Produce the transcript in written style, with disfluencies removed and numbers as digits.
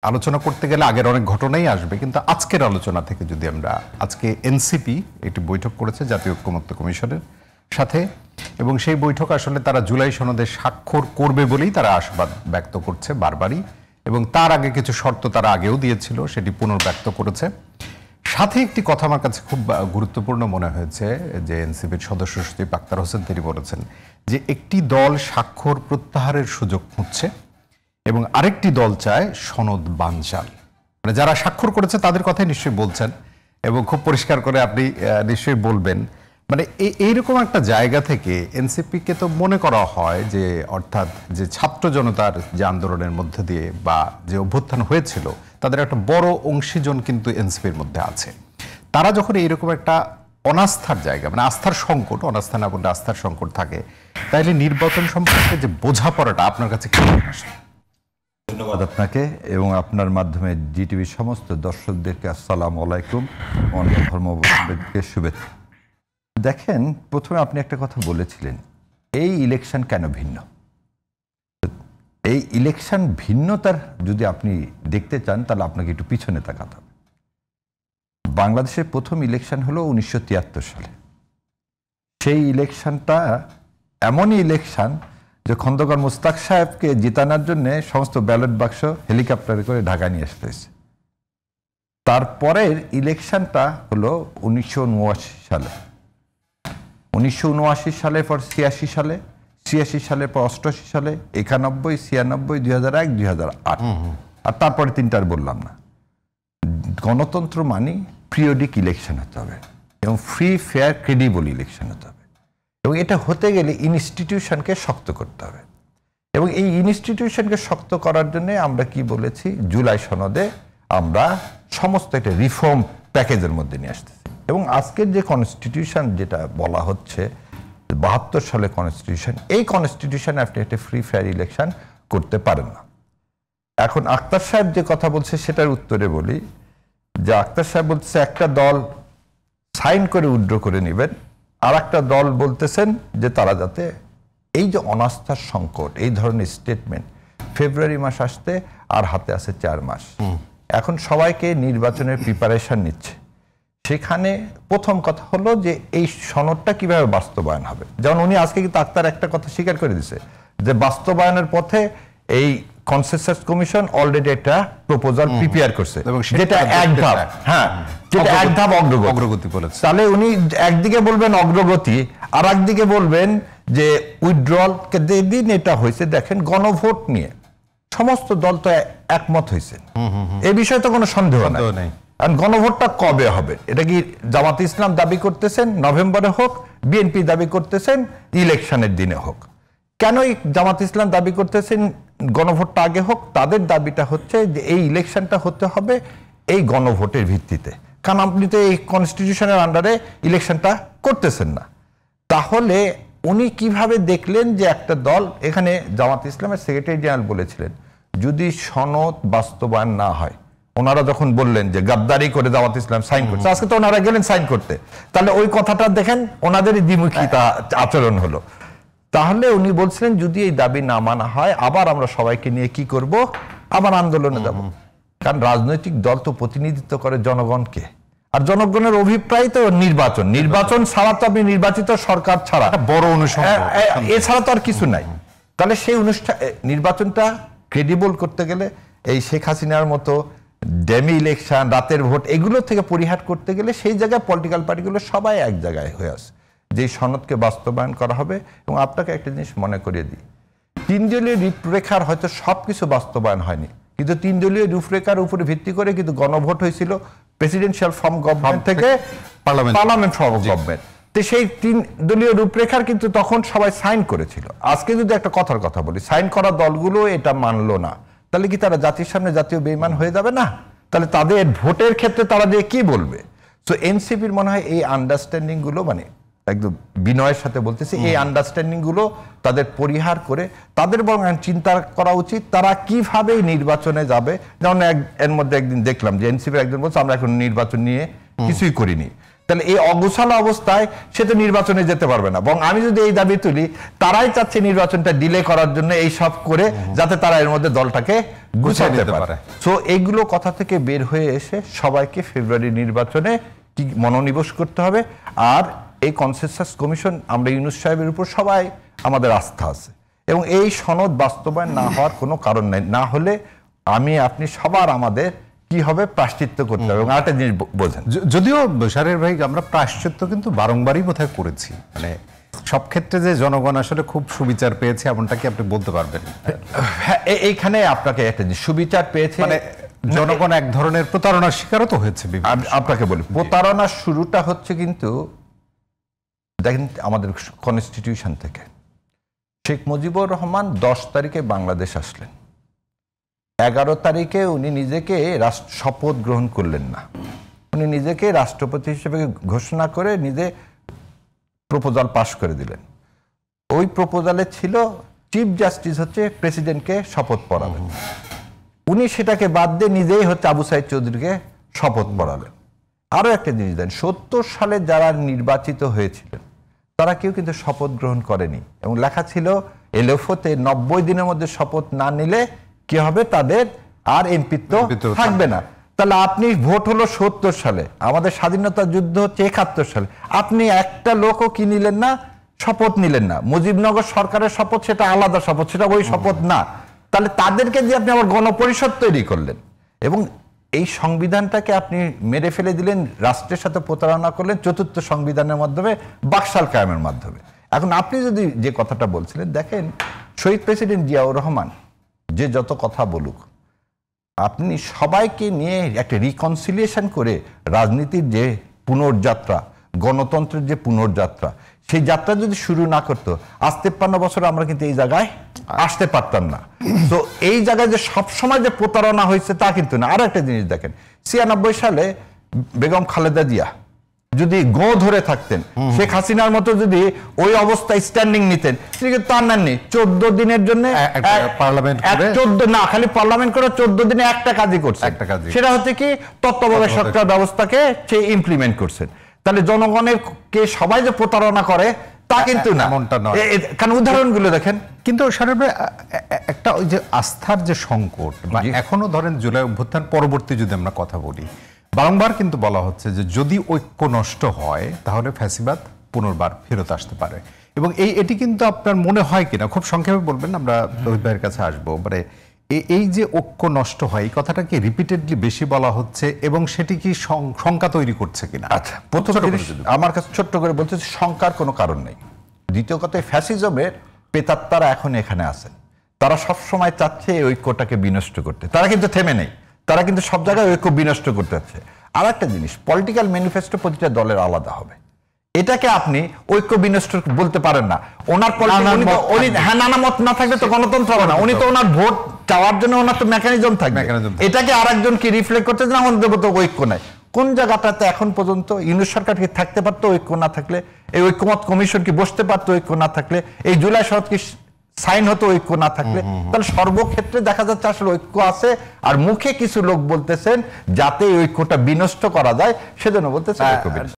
আলোচনা করতে গেলে আগের অনেক ঘটনাই আসবে, কিন্তু আজকের আলোচনা থেকে যদি আমরা আজকে এনসিপি একটি বৈঠক করেছে জাতীয় ঐক্যমত্য কমিশনের সাথে, এবং সেই বৈঠক আসলে তারা জুলাই সনদে স্বাক্ষর করবে বলেই তারা আশাবাদ ব্যক্ত করছে বারবারই, এবং তার আগে কিছু শর্ত তারা আগেও দিয়েছিল, সেটি পুনর্ব্যক্ত করেছে। সাথে একটি কথা আমার কাছে খুব গুরুত্বপূর্ণ মনে হয়েছে, যে এনসিপির সদস্য সচিব আক্তার হোসেন তিনি বলেছেন যে একটি দল স্বাক্ষর প্রত্যাহারের সুযোগ খুঁজছে এবং আরেকটি দল চায় সনদ বানচাল। মানে যারা স্বাক্ষর করেছে তাদের কথাই নিশ্চয়ই বলছেন, এবং খুব পরিষ্কার করে আপনি নিশ্চয়ই বলবেন। মানে এইরকম একটা জায়গা থেকে এনসিপিকে তো মনে করা হয় যে, অর্থাৎ যে ছাত্র জনতার যে আন্দোলনের মধ্যে দিয়ে বা যে অভ্যুত্থান হয়েছিল, তাদের একটা বড় অংশীজন কিন্তু এনসিপির মধ্যে আছে। তারা যখন এইরকম একটা অনাস্থার জায়গা, মানে আস্থার সংকট, অনাস্থা না বললে আস্থার সংকট থাকে, তাইলে নির্বাচন সম্পর্কে যে বোঝাপড়াটা আপনার কাছে কেমন আসে? ধন্যবাদ আপনাকে এবং আপনার মাধ্যমে জিটিভির সমস্ত দর্শকদেরকে আসসালামু আলাইকুম, অন্য ধর্মাবলম্বীদেরকে শুভেচ্ছা। দেখেন, প্রথমে আপনি একটা কথা বলেছিলেন, এই ইলেকশন কেন ভিন্ন। এই ইলেকশন ভিন্নতার যদি আপনি দেখতে চান তাহলে আপনাকে একটু পিছনে তাকাতে হবে। বাংলাদেশের প্রথম ইলেকশন হলো 1973 সালে। সেই ইলেকশনটা এমনই ইলেকশন যে খন্দকার মুস্তাক সাহেবকে জিতানোর জন্য সমস্ত ব্যালট বাক্স হেলিকপ্টারে করে ঢাকা নিয়ে আসতে হয়েছে। তারপরের ইলেকশনটা হলো 1979 সালে। 1979 সালের পর 86 সালে, 86 সালের পর 88 সালে, 91, 96, 2001, 2008, আর তারপরে তিনটার বললাম না। গণতন্ত্র মানে পিরিয়ডিক ইলেকশন হতে হবে এবং ফ্রি ফেয়ার ক্রেডিবল ইলেকশন হতে হবে, এবং এটা হতে গেলে ইনস্টিটিউশনকে শক্ত করতে হবে। এবং এই ইনস্টিটিউশনকে শক্ত করার জন্য আমরা কি বলেছি, জুলাই সনদে আমরা সমস্ত একটা রিফর্ম প্যাকেজের মধ্যে নিয়ে আসতেছি। এবং আজকের যে কনস্টিটিউশন যেটা বলা হচ্ছে 72 সালে কনস্টিটিউশন, এই কনস্টিটিউশনে আপনি একটা ফ্রি ফেয়ার ইলেকশন করতে পারেন না। এখন আক্তার সাহেব যে কথা বলছে সেটার উত্তরে বলি যে, আক্তার সাহেব বলছে একটা দল সাইন করে উইথড্র করে নেবেন, আর একটা দল বলতেছেন যে তারা যাতে এই যে অনাস্থার সংকট, এই ধরনের স্টেটমেন্ট, ফেব্রুয়ারি মাস আসতে আর হাতে আছে 4 মাস। এখন সবাইকে নির্বাচনের প্রিপারেশন নিচ্ছে। সেখানে প্রথম কথা হলো যে এই সনদটা কিভাবে বাস্তবায়ন হবে। যেমন উনি আজকে কিন্তু আক্তার একটা কথা স্বীকার করে দিছে যে বাস্তবায়নের পথে এই কনসেনসাস কমিশন অলরেডি একটা প্রপোজাল প্রিপেয়ার করছে, যেটা এক ধাপ, হ্যাঁ, যেটা এক ধাপ অগ্রগতি বলেছে। তাহলে উনি একদিকে বলবেন অগ্রগতি, আর একদিকে বলবেন যে উইথড্রল দিন এটা হয়েছে। দেখেন, গণভোট নিয়ে সমস্ত দল তো একমত হয়েছে, এ বিষয়ে তো কোনো সন্দেহ নাই। আর গণভোটটা কবে হবে, এটা কি জামাত ইসলাম দাবি করতেছেন নভেম্বরে হোক, বিএনপি দাবি করতেছেন ইলেকশনের দিনে হোক। কেন জামাত ইসলাম দাবি করতেছেন গণভোটটা আগে হোক? তাদের দাবিটা হচ্ছে যে এই ইলেকশনটা হতে হবে এই গণভোটের ভিত্তিতে, কারণ আপনি তো এই কনস্টিটিউশনের আন্ডারে ইলেকশনটা করতেছেন না। তাহলে উনি কিভাবে দেখলেন যে একটা দল, এখানে জামাত ইসলামের সেক্রেটারি জেনারেল বলেছিলেন যদি সনদ বাস্তবায়ন না হয়, ওনারা যখন বললেন যে গাদ্দারি করে জামাত ইসলাম সাইন করছে, আজকে তো ওনারা গেলেন সাইন করতে, তাহলে ওই কথাটা দেখেন ওনাদেরই দ্বিমুখিতা আচরণ হলো। তাহলে উনি বলছিলেন যদি এই দাবি না মানা হয়, আবার আমরা সবাইকে নিয়ে কি করব, আবার আন্দোলনে যাব। কারণ রাজনৈতিক দল তো প্রতিনিধিত্ব করে জনগণকে, আর জনগণের অভিপ্রায় তো নির্বাচন ছাড়া তো আপনি নির্বাচিত সরকার ছাড়া বড় অনুষ্ঠান এছাড়া তো আর কিছু নাই। তাহলে সেই নির্বাচনটা ক্রেডিবল করতে গেলে এই শেখ হাসিনার মতো ডেমি ইলেকশন, রাতের ভোট, এগুলো থেকে পরিহার করতে গেলে সেই জায়গায় পলিটিক্যাল পার্টিগুলো সবাই এক জায়গায় হয়ে আসে যে সনদকে বাস্তবায়ন করা হবে। এবং আপনাকে একটা জিনিস মনে করিয়ে দিই, 3 দলীয় রূপরেখার হয়তো সবকিছু বাস্তবায়ন হয়নি, কিন্তু 3 দলীয় রূপরেখার উপরে ভিত্তি করে কিন্তু গণভোট হয়েছিল প্রেসিডেন্সিয়াল ফর্ম গভর্নমেন্ট থেকে পার্লামেন্ট ফর্ম অফ গভর্নমেন্ট। তো সেই 3 দলীয় রূপরেখার কিন্তু তখন সবাই সাইন করেছিল। আজকে যদি একটা কথার কথা বলি, সাইন করা দলগুলো এটা মানলো না, তাহলে কি তারা জাতির সামনে জাতীয় বেঈমান হয়ে যাবে না? তাহলে তাদের ভোটের ক্ষেত্রে তারা দিয়ে কি বলবে? তো এনসিপির মনে হয় এই আন্ডারস্ট্যান্ডিং গুলো, মানে একদম বিনয়ের সাথে বলতেছি, এই আন্ডারস্ট্যান্ডিং গুলো তাদের পরিহার করে তাদের বরং চিন্তা করা উচিত তারা কিভাবে নির্বাচনে যাবে। যেমন এর মধ্যে একদিন দেখলাম যে এনসিপির একজন বলছে আমরা এখন নির্বাচন নিয়ে কিছুই করিনি। তাহলে এই অগোছালো অবস্থায় সে তো নির্বাচনে যেতে পারবে না। এবং আমি যদি এই দাবি তুলি, তারাই চাচ্ছে নির্বাচনটা ডিলে করার জন্য এই সব করে, যাতে তারা এর মধ্যে দলটাকে গুছাতে পারে। সো এইগুলো কথা থেকে বের হয়ে এসে সবাইকে ফেব্রুয়ারি নির্বাচনে কি মনোনিবেশ করতে হবে। আর এই কনসেনসাস কমিশন, আমরা ইউনূস সাহেবের উপর সবাই আমাদের আস্থা আছে, এবং এই সনদ বাস্তবায়ন না হওয়ার কোনো কারণ নাই। না হলে আমি আপনি সবার আমাদের কি হবে, প্রায়শ্চিত্ত করতে হবে। এবং আরেকটা জিনিস বোঝেন, যদিও শাহরিয়ার ভাই আমরা প্রায়শ্চিত্ত কিন্তু বারংবারই বোধহয় করেছি, মানে সব ক্ষেত্রে যে জনগণ আসলে খুব সুবিচার পেয়েছে এমনটা কি আপনি বলতে পারবেন? হ্যাঁ, এইখানে আপনাকে একটা সুবিচার পেয়েছে, মানে জনগণ এক ধরনের প্রতারণার শিকারও তো হয়েছে। আপনাকে বলি, প্রতারণার শুরুটা হচ্ছে কিন্তু দেখেন আমাদের কনস্টিটিউশন থেকে। শেখ মুজিবুর রহমান 10 তারিখে বাংলাদেশ আসলেন, 11 তারিখে উনি নিজেকে শপথ গ্রহণ করলেন না, উনি নিজেকে রাষ্ট্রপতি হিসেবে ঘোষণা করে নিজে প্রপোজাল পাশ করে দিলেন। ওই প্রপোজালে ছিল চিফ জাস্টিস হচ্ছে প্রেসিডেন্টকে শপথ পড়াবেন, উনি সেটাকে বাদ দিয়ে নিজেই হচ্ছে আবু সাইদ চৌধুরীকে শপথ পড়ালেন। আরো একটা জিনিস দেন, 70 সালে যারা নির্বাচিত হয়েছিলেন তারা কেউ কিন্তু শপথ গ্রহণ করেনি, এবং লেখা ছিল এলএফওতে 90 দিনের মধ্যে শপথ না নিলে কি হবে, তাদের আর এমপিত্ব থাকবে না। তাহলে আপনি ভোট হলো 70 সালে, আমাদের স্বাধীনতা যুদ্ধ হচ্ছে 71 সালে, আপনি একটা লোকও কি নিলেন না, শপথ নিলেন না। মুজিবনগর সরকারের শপথ সেটা আলাদা শপথ, সেটা ওই শপথ না। তাহলে তাদেরকে দিয়ে আপনি আবার গণপরিষদ তৈরি করলেন, এবং এই সংবিধানটাকে আপনি মেরে ফেলে দিলেন, রাষ্ট্রের সাথে প্রতারণা করলেন 4th সংবিধানের মাধ্যমে, বাকশাল কায়েমের মাধ্যমে। এখন আপনি যদি যে কথাটা বলছিলেন, দেখেন শহীদ প্রেসিডেন্ট জিয়াউর রহমান যে যত কথা বলুক, আপনি সবাইকে নিয়ে একটা রিকনসিলিয়েশন করে রাজনীতির যে পুনর্যাত্রা, গণতন্ত্রের যে পুনর্যাত্রা, সেই যাত্রা যদি শুরু না করতো, আজ 53 বছর আমরা কিন্তু এই জায়গায় আসতে পারতাম না। তো এই জায়গায় যে সবসময় যে প্রতারণা হয়েছে তা কিন্তু না। আরো একটা জিনিস দেখেন, 96 সালে বেগম খালেদা জিয়া যদি গো ধরে থাকতেন, শেখ হাসিনার মতো যদি ওই অবস্থায় স্ট্যান্ডিং নিতেন, তিনি কিন্তু তা নেননি। 14 দিনের জন্য পার্লামেন্ট 14 না, খালি পার্লামেন্ট করে 14 দিনে একটা কাজই করছে, সেটা হচ্ছে কি তত্ত্বাবধায়ক সরকার ব্যবস্থাকে সে ইমপ্লিমেন্ট করছেন। তাহলে জনগণের কে সবাই যে প্রতারণা করে তা কিন্তু না, কারণ উদাহরণগুলো দেখেন। কিন্তু একটা ওই যে আস্থার যে সংকট, বা এখনো ধরেন জুলাই অভ্যুত্থান পরবর্তী যদি আমরা কথা বলি, বারংবার কিন্তু বলা হচ্ছে যে যদি ঐক্য নষ্ট হয় তাহলে ফ্যাসিবাদ পুনর্বার ফেরত আসতে পারে। এবং এটি কিন্তু আপনার মনে হয় কিনা, খুব সংক্ষেপে বলবেন, আমরা রোহিত ভাইয়ের কাছে আসবো। মানে এই যে ঐক্য নষ্ট হয়, এই কথাটা কি রিপিটেডলি বেশি বলা হচ্ছে, এবং সেটি কি শঙ্কা তৈরি করছে কিনা? আচ্ছা, প্রথম আমার কাছে ছোট্ট করে বলতে, শঙ্কার কোনো কারণ নেই। দ্বিতীয় কথা, ফ্যাসিজমের প্রেতাত্মারা এখন এখানে আছেন, তারা সবসময় চাচ্ছে এই ঐক্যটাকে বিনষ্ট করতে, তারা কিন্তু থেমে নেই, তারা কিন্তু সব জায়গায় ঐক্য বিনষ্ট করতে যাচ্ছে। আর একটা জিনিস, পলিটিক্যাল ম্যানিফেস্টো প্রতিটা দলের আলাদা হবে, এটাকে আপনি ঐক্য বিনষ্ট বলতে পারেন না। ওনার নানা মত না থাকলে তো গণতন্ত্র হবে না। উনি তো ওনার ভোট চাওয়ার জন্য ওনার তো মেকানিজম থাকবে, এটাকে আর একজন কি রিফ্লেক্ট করতে না, আমাদের তো ঐক্য নাই। কোন জায়গাটাতে এখন পর্যন্ত ইউনূস সরকার কি থাকতে পারতো ঐক্য না থাকলে? এই ঐক্যমত কমিশন কি বসতে পারতো ঐক্য না থাকলে? এই জুলাই সনদ কি সাইন হতো ঐক্য না থাকলে? তাহলে সর্বক্ষেত্রে দেখা যাচ্ছে আসলে ঐক্য আছে, আর মুখে কিছু লোক বলতেছেন যাতে ঐক্যটা বিনষ্ট করা যায়, সেজন্য বলতেছে ঐক্য বিনষ্ট।